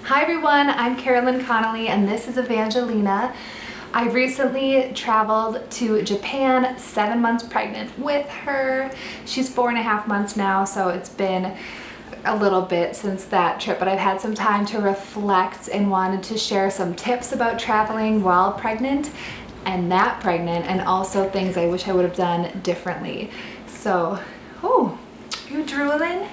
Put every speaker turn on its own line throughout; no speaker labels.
Hi everyone, I'm Carolyn Connelly and this is Evangelina. I recently traveled to Japan, 7 months pregnant with her. She's 4.5 months now, so it's been a little bit since that trip, but I've had some time to reflect and wanted to share some tips about traveling while pregnant and not pregnant, and also things I wish I would have done differently. So, oh, you drooling?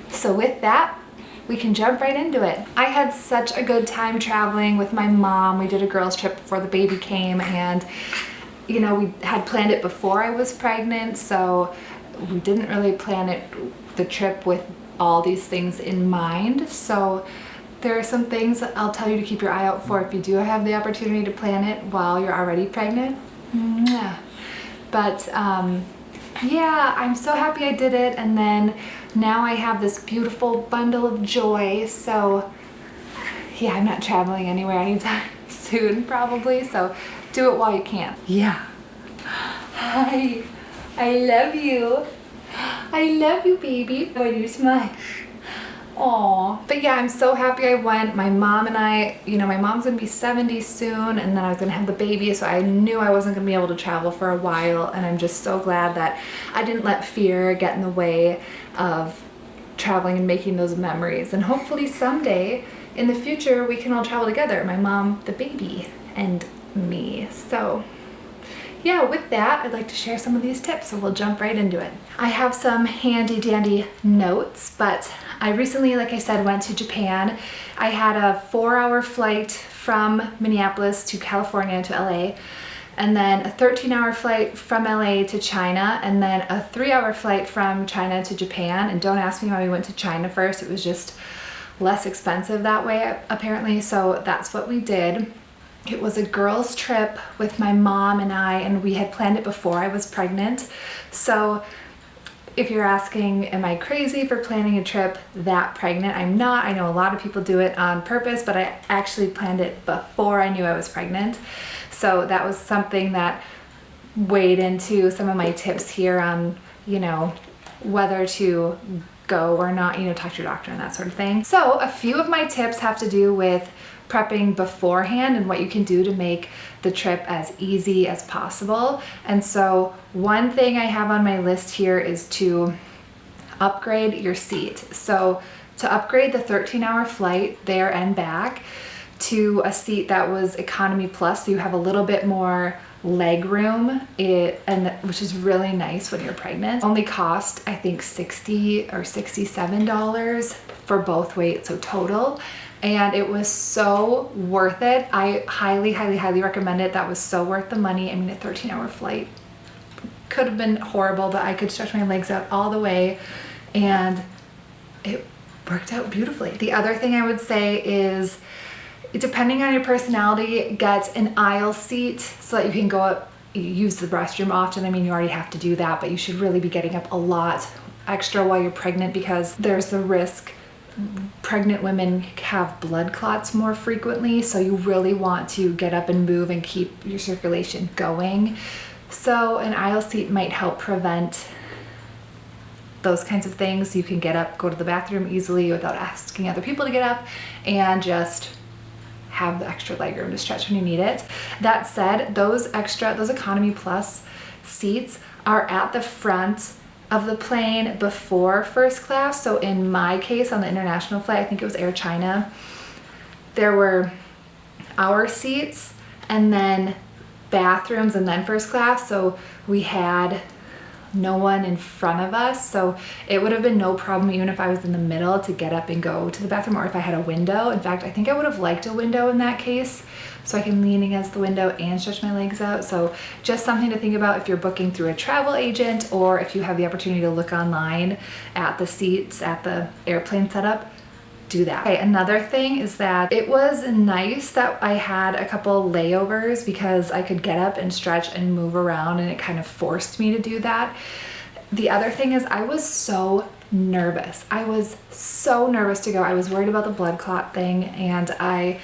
So with that, we can jump right into it. I had such a good time traveling with my mom. We did a girls trip before the baby came, and you know, we had planned it before I was pregnant, so we didn't really plan the trip with all these things in mind. So there are some things that I'll tell you to keep your eye out for if you do have the opportunity to plan it while you're already pregnant. But yeah, I'm so happy I did it, and then now I have this beautiful bundle of joy. So yeah, I'm not traveling anywhere anytime soon probably, so do it while you can. Yeah. Hi, I love you. I love you, baby. When you smile. Aww. But yeah, I'm so happy I went. My mom and I, you know, my mom's gonna be 70 soon, and then I was gonna have the baby, so I knew I wasn't gonna be able to travel for a while, and I'm just so glad that I didn't let fear get in the way of traveling and making those memories. And hopefully someday in the future we can all travel together, my mom, the baby, and me. So yeah, with that, I'd like to share some of these tips, so we'll jump right into it. I have some handy dandy notes, but I recently, like I said, went to Japan. I had a 4-hour flight from Minneapolis to California to LA, and then a 13-hour flight from LA to China, and then a 3-hour flight from China to Japan. And don't ask me why we went to China first. It was just less expensive that way, apparently, so that's what we did. It was a girls' trip with my mom and I, and we had planned it before I was pregnant. So if you're asking, am I crazy for planning a trip that pregnant? I'm not. I know a lot of people do it on purpose, but I actually planned it before I knew I was pregnant. So that was something that weighed into some of my tips here on, you know, whether to go or not, you know, talk to your doctor and that sort of thing. So a few of my tips have to do with prepping beforehand and what you can do to make the trip as easy as possible. And so one thing I have on my list here is to upgrade your seat. So to upgrade the 13-hour flight there and back to a seat that was economy plus, so you have a little bit more leg room, which is really nice when you're pregnant. Only cost, I think, $60 or $67 for both weights, so total. And it was so worth it. I highly, highly, highly recommend it. That was so worth the money. I mean, a 13-hour flight could have been horrible, but I could stretch my legs out all the way, and it worked out beautifully. The other thing I would say is, depending on your personality, get an aisle seat so that you can go up, use the restroom often. I mean, you already have to do that, but you should really be getting up a lot extra while you're pregnant, because there's the risk pregnant women have blood clots more frequently, so you really want to get up and move and keep your circulation going. So an aisle seat might help prevent those kinds of things. You can get up, go to the bathroom easily without asking other people to get up, and just have the extra legroom to stretch when you need it. That said, those economy plus seats are at the front of the plane before first class. So in my case, on the international flight, I think it was Air China, there were our seats and then bathrooms and then first class. So we had no one in front of us, so it would have been no problem even if I was in the middle to get up and go to the bathroom, or if I had a window. In fact, I think I would have liked a window in that case, so I can lean against the window and stretch my legs out. So just something to think about if you're booking through a travel agent, or if you have the opportunity to look online at the seats at the airplane setup. Do that. Okay, another thing is that it was nice that I had a couple layovers, because I could get up and stretch and move around, and it kind of forced me to do that. The other thing is, I was so nervous. I was so nervous to go. I was worried about the blood clot thing, and I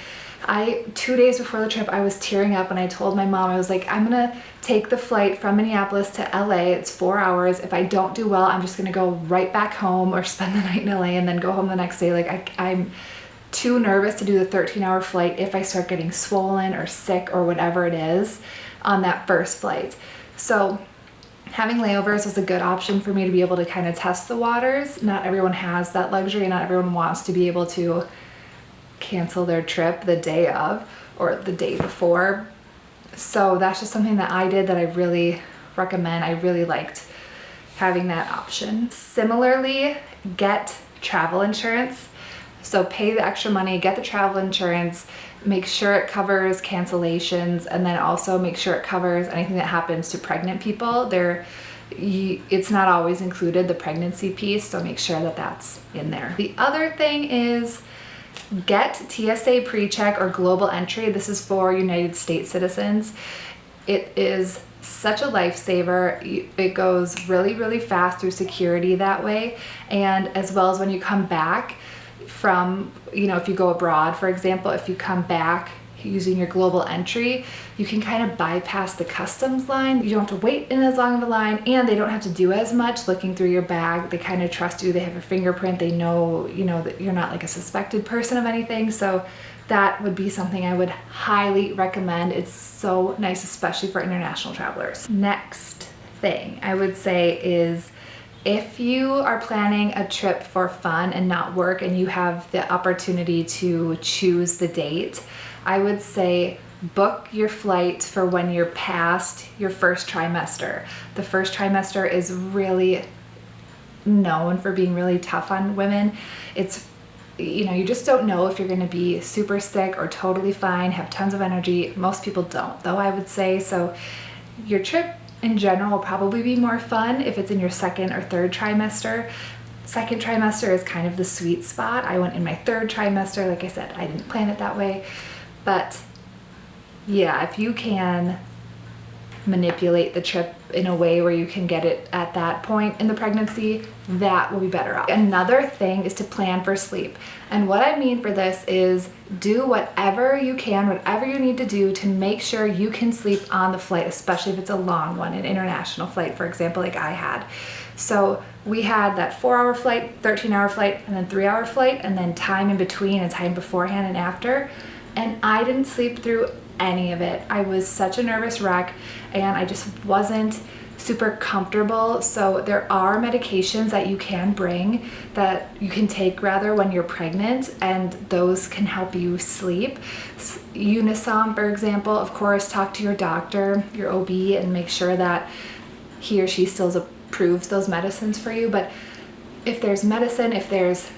2 days before the trip, I was tearing up, and I told my mom, I was like, I'm gonna take the flight from Minneapolis to LA. It's 4 hours. If I don't do well, I'm just gonna go right back home or spend the night in LA and then go home the next day. Like, I'm too nervous to do the 13-hour flight if I start getting swollen or sick or whatever it is on that first flight. So having layovers was a good option for me to be able to kind of test the waters. Not everyone has that luxury, not everyone wants to be able to cancel their trip the day of or the day before. So that's just something that I did that I really recommend. I really liked having that option. Similarly, get travel insurance. So pay the extra money, get the travel insurance, make sure it covers cancellations, and then also make sure it covers anything that happens to pregnant people. It's not always included, the pregnancy piece, so make sure that that's in there. The other thing is get TSA PreCheck or global entry. This is for United States citizens. It is such a lifesaver. It goes really, really fast through security that way. And as well as when you come back from, if you go abroad, for example, if you come back using your global entry, you can kind of bypass the customs line. You don't have to wait in as long of a line, and they don't have to do as much looking through your bag. They kind of trust you. They have your fingerprint. They know, that you're not like a suspected person of anything. So that would be something I would highly recommend. It's so nice, especially for international travelers. Next thing I would say is, if you are planning a trip for fun and not work and you have the opportunity to choose the date, I would say book your flight for when you're past your first trimester. The first trimester is really known for being really tough on women. It's, you just don't know if you're going to be super sick or totally fine, have tons of energy. Most people don't, though, I would say. So your trip in general will probably be more fun if it's in your second or third trimester. Second trimester is kind of the sweet spot. I went in my third trimester. Like I said, I didn't plan it that way. But yeah, if you can manipulate the trip in a way where you can get it at that point in the pregnancy, that will be better off. Another thing is to plan for sleep. And what I mean for this is do whatever you can, whatever you need to do to make sure you can sleep on the flight, especially if it's a long one, an international flight, for example, like I had. So we had that 4-hour flight, 13-hour flight, and then 3-hour flight, and then time in between and time beforehand and after. And I didn't sleep through any of it. I was such a nervous wreck, and I just wasn't super comfortable. So there are medications that you can bring, that you can take rather, when you're pregnant, and those can help you sleep. Unisom, for example, of course, talk to your doctor, your OB, and make sure that he or she still approves those medicines for you. But if there's medicine, if there's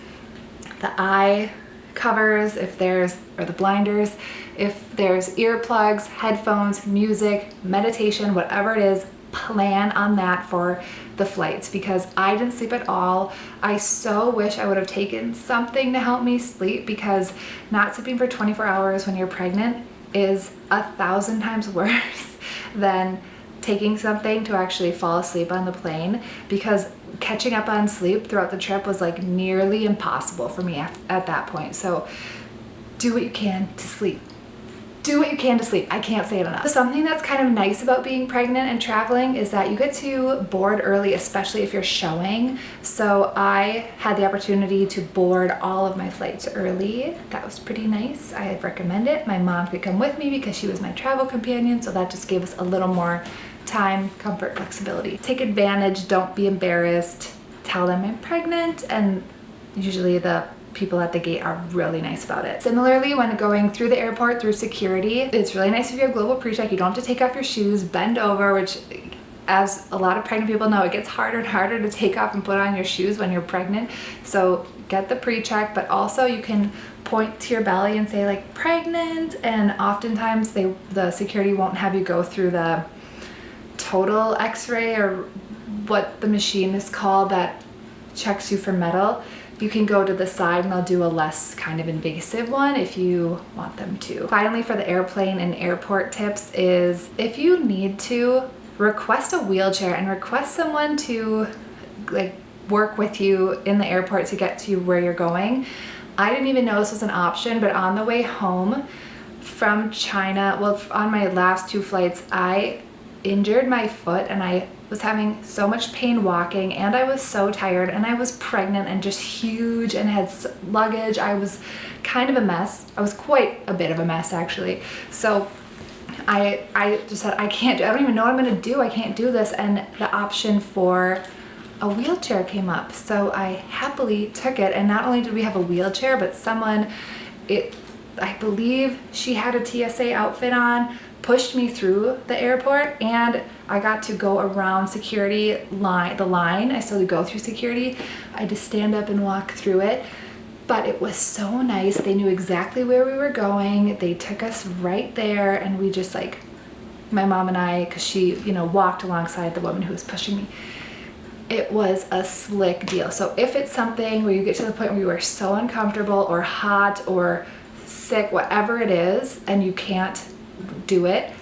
the eye covers, or the blinders, if there's earplugs, headphones, music, meditation, whatever it is, plan on that for the flights, because I didn't sleep at all. I so wish I would have taken something to help me sleep, because not sleeping for 24 hours when you're pregnant is 1,000 times worse than taking something to actually fall asleep on the plane, because catching up on sleep throughout the trip was like nearly impossible for me at that point. So do what you can to sleep. Do what you can to sleep. I can't say it enough. Something that's kind of nice about being pregnant and traveling is that you get to board early, especially if you're showing. So I had the opportunity to board all of my flights early. That was pretty nice. I'd recommend it. My mom could come with me because she was my travel companion, so that just gave us a little more time, comfort, flexibility. Take advantage, don't be embarrassed. Tell them I'm pregnant, and usually the people at the gate are really nice about it. Similarly, when going through the airport through security, it's really nice if you have global pre-check. You don't have to take off your shoes, bend over, which, as a lot of pregnant people know, it gets harder and harder to take off and put on your shoes when you're pregnant. So get the pre-check, but also you can point to your belly and say like pregnant, and oftentimes the security won't have you go through the total x-ray, or what the machine is called that checks you for metal. You can go to the side and they'll do a less kind of invasive one if you want them to. Finally, for the airplane and airport tips is, if you need to, request a wheelchair and request someone to like work with you in the airport to get to where you're going. I didn't even know this was an option, but on the way home from China, well, on my last 2 flights, I injured my foot and I was having so much pain walking, and I was so tired, and I was pregnant and just huge and had luggage. I was kind of a mess. I was quite a bit of a mess, actually. So I just said, I don't even know what I'm gonna do. I can't do this. And the option for a wheelchair came up. So I happily took it. And not only did we have a wheelchair, but I believe she had a TSA outfit on, pushed me through the airport, and I got to go around security the line. I still had to go through security. I had to stand up and walk through it. But it was so nice. They knew exactly where we were going. They took us right there, and we just my mom and I, because she, walked alongside the woman who was pushing me. It was a slick deal. So if it's something where you get to the point where you are so uncomfortable or hot or sick, whatever it is, and you can't do it,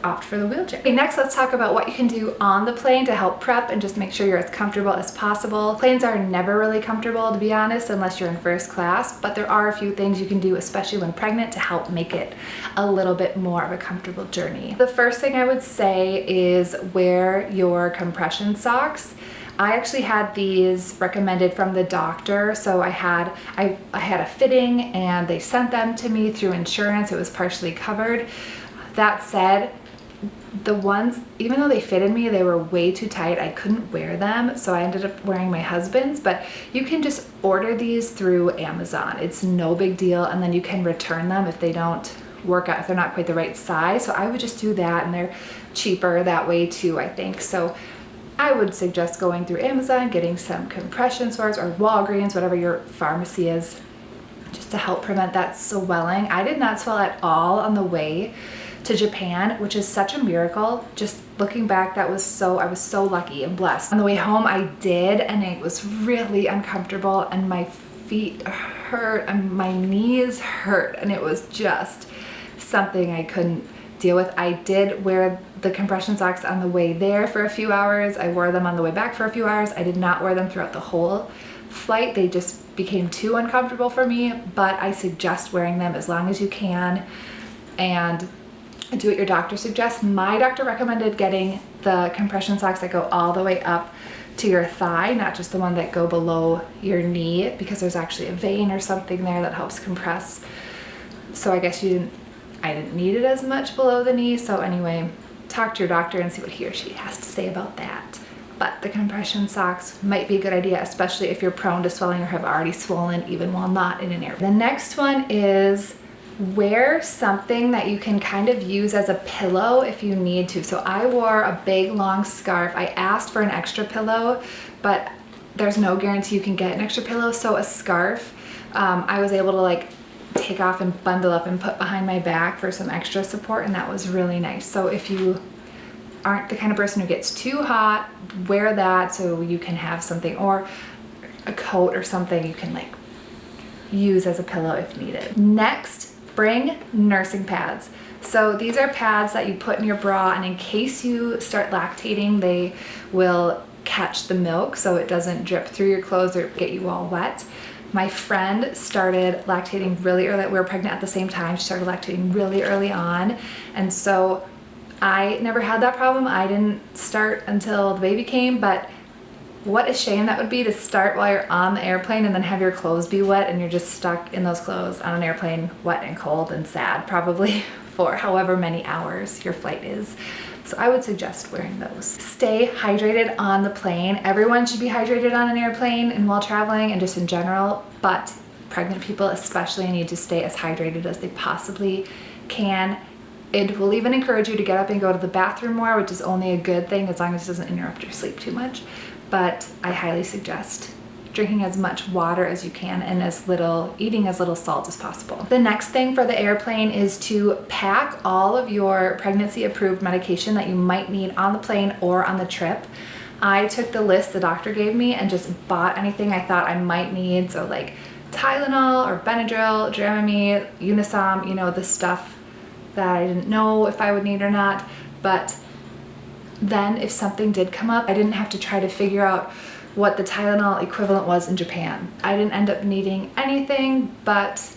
opt for the wheelchair. Okay, next let's talk about what you can do on the plane to help prep and just make sure you're as comfortable as possible. Planes are never really comfortable, to be honest, unless you're in first class, but there are a few things you can do, especially when pregnant, to help make it a little bit more of a comfortable journey. The first thing I would say is wear your compression socks. I actually had these recommended from the doctor. So I had a fitting, and they sent them to me through insurance. It was partially covered. That said, the ones, even though they fitted me, they were way too tight. I couldn't wear them, so I ended up wearing my husband's. But you can just order these through Amazon. It's no big deal, and then you can return them if they don't work out, if they're not quite the right size. So I would just do that, and they're cheaper that way too, I think. So I would suggest going through Amazon, getting some compression socks, or Walgreens, whatever your pharmacy is, just to help prevent that swelling. I did not swell at all on the way to Japan, which is such a miracle. Just looking back, I was so lucky and blessed. On the way home, I did, and it was really uncomfortable, and my feet hurt and my knees hurt, and it was just something I couldn't deal with. I did wear the compression socks on the way there for a few hours. I wore them on the way back for a few hours. I did not wear them throughout the whole flight. They just became too uncomfortable for me, but I suggest wearing them as long as you can, and do what your doctor suggests. My doctor recommended getting the compression socks that go all the way up to your thigh, not just the one that go below your knee, because there's actually a vein or something there that helps compress. So I guess I didn't need it as much below the knee. So anyway, talk to your doctor and see what he or she has to say about that. But the compression socks might be a good idea, especially if you're prone to swelling or have already swollen even while not in an airplane. The next one is wear something that you can kind of use as a pillow if you need to. So I wore a big long scarf. I asked for an extra pillow, but there's no guarantee you can get an extra pillow. So a scarf, I was able to take off and bundle up and put behind my back for some extra support, and that was really nice. So if you aren't the kind of person who gets too hot, wear that so you can have something, or a coat or something you can use as a pillow if needed. Next, bring nursing pads. So these are pads that you put in your bra, and in case you start lactating, they will catch the milk so it doesn't drip through your clothes or get you all wet. My friend started lactating really early. We were pregnant at the same time. She started lactating really early on, and so I never had that problem. I didn't start until the baby came, but what a shame that would be to start while you're on the airplane and then have your clothes be wet, and you're just stuck in those clothes on an airplane, wet and cold and sad, probably for however many hours your flight is. So I would suggest wearing those. Stay hydrated on the plane. Everyone should be hydrated on an airplane and while traveling and just in general, but pregnant people especially need to stay as hydrated as they possibly can. It will even encourage you to get up and go to the bathroom more, which is only a good thing as long as it doesn't interrupt your sleep too much. But I highly suggest drinking as much water as you can and eating as little salt as possible. The next thing for the airplane is to pack all of your pregnancy approved medication that you might need on the plane or on the trip. I took the list the doctor gave me and just bought anything I thought I might need. So Tylenol or Benadryl, Dramamine, Unisom, the stuff that I didn't know if I would need or not. But then if something did come up, I didn't have to try to figure out what the Tylenol equivalent was in Japan. I didn't end up needing anything, but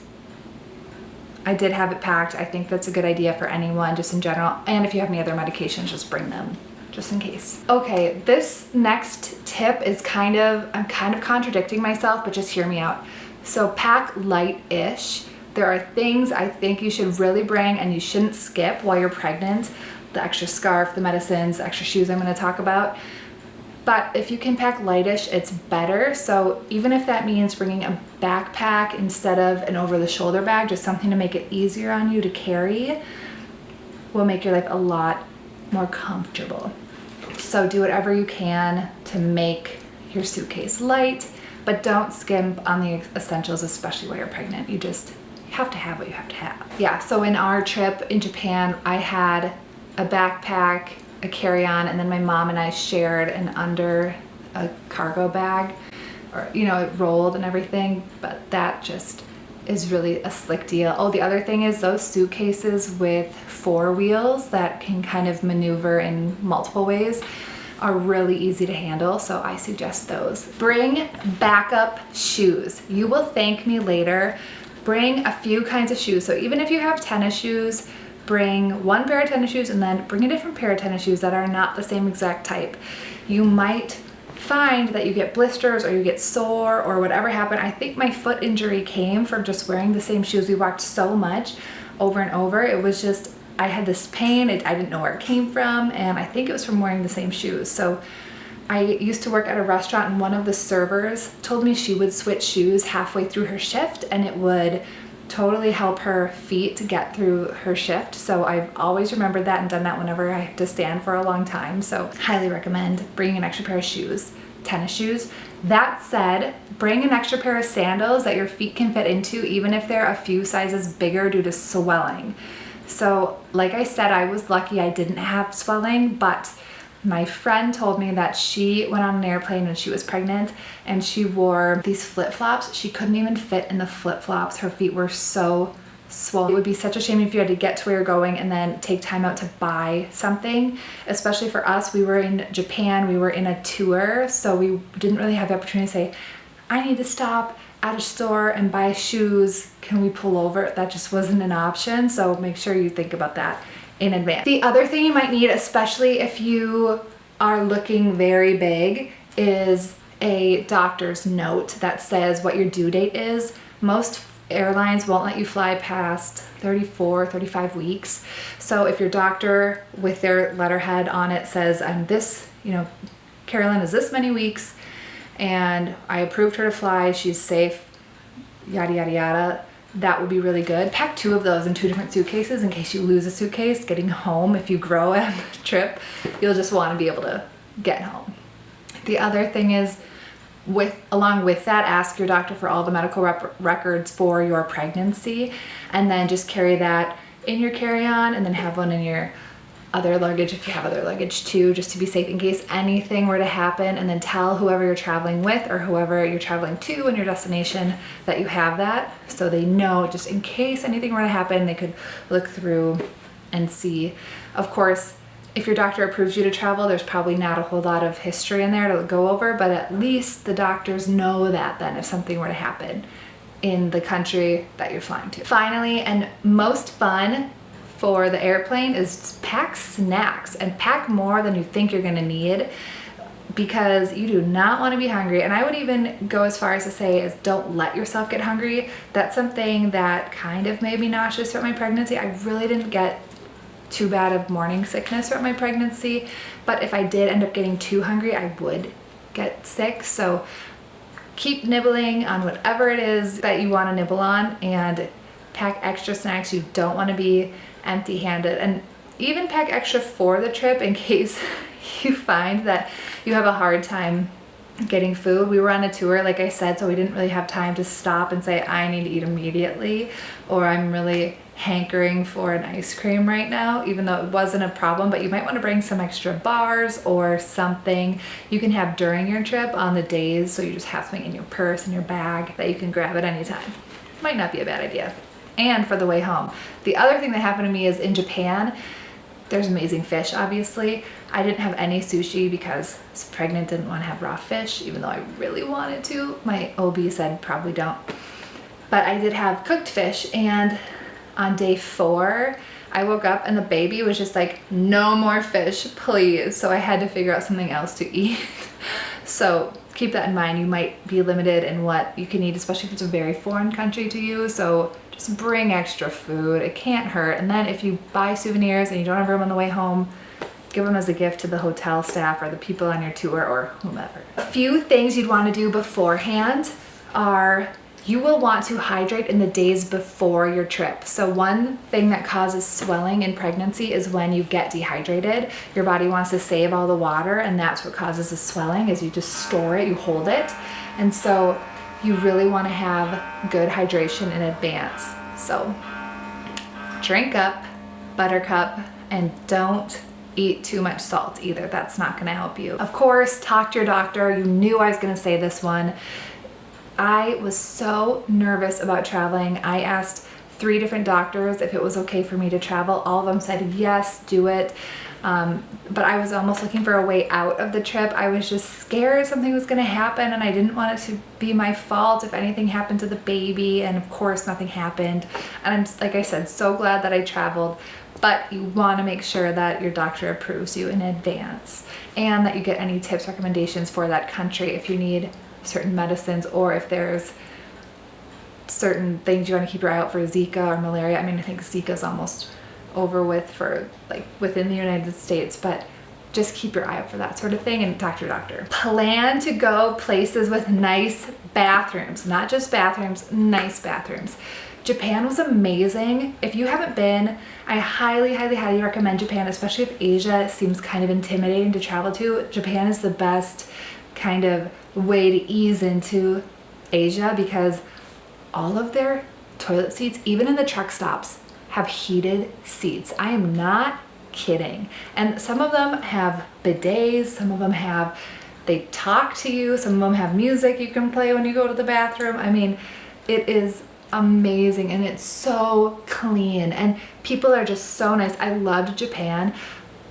I did have it packed. I think that's a good idea for anyone just in general. And if you have any other medications, just bring them just in case. Okay, this next tip is I'm kind of contradicting myself, but just hear me out. So pack light-ish. There are things I think you should really bring and you shouldn't skip while you're pregnant. The extra scarf, the medicines, the extra shoes I'm gonna talk about. But if you can pack lightish, it's better. So even if that means bringing a backpack instead of an over-the-shoulder bag, just something to make it easier on you to carry, will make your life a lot more comfortable. So do whatever you can to make your suitcase light, but don't skimp on the essentials, especially while you're pregnant. You have to have what you have to have. Yeah, so in our trip in Japan, I had a backpack, a carry-on, and then my mom and I shared an under a cargo bag, or you know, it rolled and everything, but that just is really a slick deal. Oh, the other thing is those suitcases with 4 wheels that can kind of maneuver in multiple ways are really easy to handle, so I suggest those. Bring backup shoes. You will thank me later. Bring a few kinds of shoes. So even if you have tennis shoes, bring 1 pair of tennis shoes and then bring a different pair of tennis shoes that are not the same exact type. You might find that you get blisters or you get sore or whatever happened. I think my foot injury came from just wearing the same shoes. We walked so much over and over. It was just, I had this pain. I didn't know where it came from, and I think it was from wearing the same shoes. So I used to work at a restaurant, and one of the servers told me she would switch shoes halfway through her shift and it would totally help her feet to get through her shift. So I've always remembered that and done that whenever I have to stand for a long time. So highly recommend bringing an extra pair of shoes, tennis shoes. That said, bring an extra pair of sandals that your feet can fit into, even if they're a few sizes bigger due to swelling. So like I said, I was lucky I didn't have swelling, but my friend told me that she went on an airplane when she was pregnant and she wore these flip-flops. She couldn't even fit in the flip-flops. Her feet were so swollen. It would be such a shame if you had to get to where you're going and then take time out to buy something, especially for us. We were in Japan, we were in a tour, so we didn't really have the opportunity to say, I need to stop at a store and buy shoes. Can we pull over? That just wasn't an option, so make sure you think about that in advance. The other thing you might need, especially if you are looking very big, is a doctor's note that says what your due date is. Most airlines won't let you fly past 34, 35 weeks. So if your doctor with their letterhead on it says, I'm this, you know, Carolyn is this many weeks and I approved her to fly, she's safe, yada, yada, yada, that would be really good. Pack 2 of those in 2 different suitcases in case you lose a suitcase getting home. If you grow on the trip, you'll just want to be able to get home. The other thing is, along with that, ask your doctor for all the medical records for your pregnancy, and then just carry that in your carry-on and then have one in your other luggage if you have other luggage too, just to be safe in case anything were to happen. And then tell whoever you're traveling with or whoever you're traveling to in your destination that you have that, so they know just in case anything were to happen, they could look through and see. Of course, if your doctor approves you to travel, there's probably not a whole lot of history in there to go over, but at least the doctors know that then if something were to happen in the country that you're flying to. Finally, and most fun for the airplane, is pack snacks, and pack more than you think you're gonna need, because you do not want to be hungry. And I would even go as far as to say is don't let yourself get hungry. That's something that kind of made me nauseous throughout my pregnancy. I really didn't get too bad of morning sickness throughout my pregnancy, but if I did end up getting too hungry, I would get sick. So keep nibbling on whatever it is that you want to nibble on, and pack extra snacks. You don't want to be empty-handed, and even pack extra for the trip in case you find that you have a hard time getting food. We were on a tour, like I said, so we didn't really have time to stop and say, I need to eat immediately, or I'm really hankering for an ice cream right now, even though it wasn't a problem. But you might want to bring some extra bars or something you can have during your trip on the days, so you just have something in your purse and your bag that you can grab at any time. Might not be a bad idea. And for the way home. The other thing that happened to me is in Japan, there's amazing fish, obviously. I didn't have any sushi because I was pregnant, didn't want to have raw fish, even though I really wanted to. My OB said probably don't. But I did have cooked fish, and on day 4, I woke up and the baby was just like, no more fish, please. So I had to figure out something else to eat. So keep that in mind. You might be limited in what you can eat, especially if it's a very foreign country to you. So just bring extra food. It can't hurt. And then if you buy souvenirs and you don't have room on the way home, give them as a gift to the hotel staff or the people on your tour or whomever. A few things you'd want to do beforehand are you will want to hydrate in the days before your trip. So one thing that causes swelling in pregnancy is when you get dehydrated. Your body wants to save all the water, and that's what causes the swelling, is you just store it, you hold it. And so you really want to have good hydration in advance. So drink up, buttercup, and don't eat too much salt either. That's not going to help you. Of course, talk to your doctor. You knew I was going to say this one. I was so nervous about traveling. I asked 3 different doctors if it was okay for me to travel. All of them said, yes, do it. But I was almost looking for a way out of the trip. I was just scared something was gonna happen, and I didn't want it to be my fault if anything happened to the baby. And of course, nothing happened. And I'm, like I said, so glad that I traveled. But you wanna make sure that your doctor approves you in advance and that you get any tips, recommendations for that country if you need certain medicines, or if there's certain things you want to keep your eye out for, Zika or malaria. I mean, I think Zika's almost over with for like within the United States, but just keep your eye out for that sort of thing and talk to your doctor. Plan to go places with nice bathrooms, not just bathrooms, nice bathrooms. Japan was amazing. If you haven't been, I highly, highly, highly recommend Japan, especially if Asia seems kind of intimidating to travel to. Japan is the best kind of way to ease into Asia, because all of their toilet seats, even in the truck stops, have heated seats. I am not kidding. And some of them have bidets, some of them have, they talk to you, some of them have music you can play when you go to the bathroom. I mean, it is amazing, and it's so clean, and people are just so nice. I loved Japan,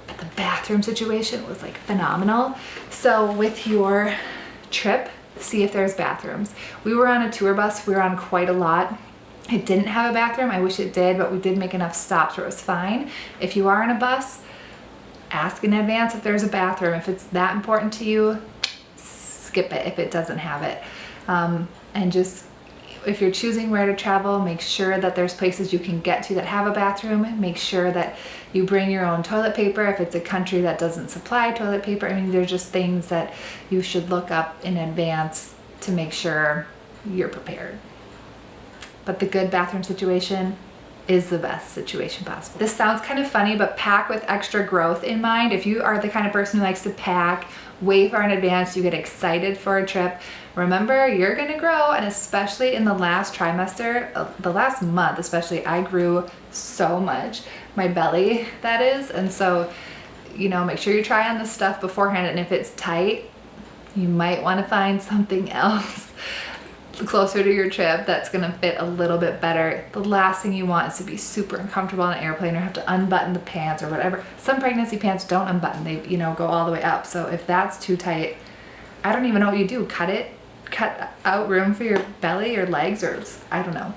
but the bathroom situation was like phenomenal. So with your trip, see if there's bathrooms. We were on a tour bus, we were on quite a lot. It didn't have a bathroom. I wish it did, but we did make enough stops where it was fine. If you are on a bus, ask in advance if there's a bathroom. If it's that important to you, skip it if it doesn't have it. And just, if you're choosing where to travel, make sure that there's places you can get to that have a bathroom. Make sure that you bring your own toilet paper if it's a country that doesn't supply toilet paper. I mean, there's just things that you should look up in advance to make sure you're prepared. But the good bathroom situation is the best situation possible. This sounds kind of funny, but pack with extra growth in mind. If you are the kind of person who likes to pack way far in advance, you get excited for a trip, remember, you're gonna grow. And especially in the last trimester, the last month especially, I grew so much. My belly, that is. And so, you know, make sure you try on the stuff beforehand, and if it's tight, you might want to find something else closer to your trip that's gonna fit a little bit better. The last thing you want is to be super uncomfortable on an airplane or have to unbutton the pants or whatever. Some pregnancy pants don't unbutton, they, you know, go all the way up. So if that's too tight, I don't even know what you do. Cut out room for your belly or legs, or I don't know.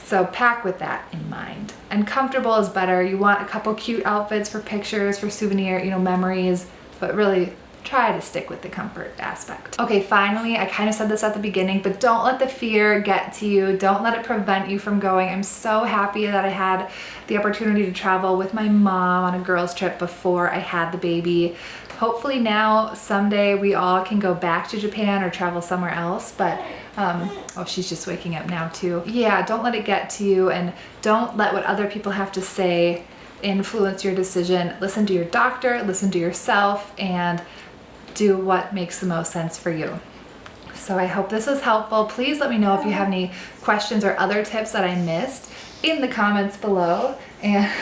So pack with that in mind. And comfortable is better. You want a couple cute outfits for pictures, for souvenir, you know, memories, but really try to stick with the comfort aspect. Okay, finally, I kind of said this at the beginning, but don't let the fear get to you. Don't let it prevent you from going. I'm so happy that I had the opportunity to travel with my mom on a girls' trip before I had the baby. Hopefully now, someday, we all can go back to Japan or travel somewhere else, but oh, she's just waking up now too. Yeah, don't let it get to you, and don't let what other people have to say influence your decision. Listen to your doctor, listen to yourself, and do what makes the most sense for you. So I hope this was helpful. Please let me know if you have any questions or other tips that I missed in the comments below. And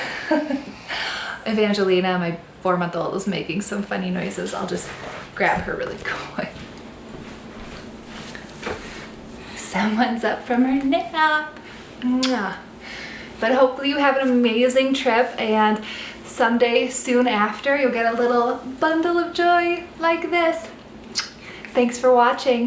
Evangelina, my 4-month-old, is making some funny noises. I'll just grab her really quick. Someone's up from her nap. Mwah. But hopefully you have an amazing trip, and someday soon after you'll get a little bundle of joy like this. Thanks for watching.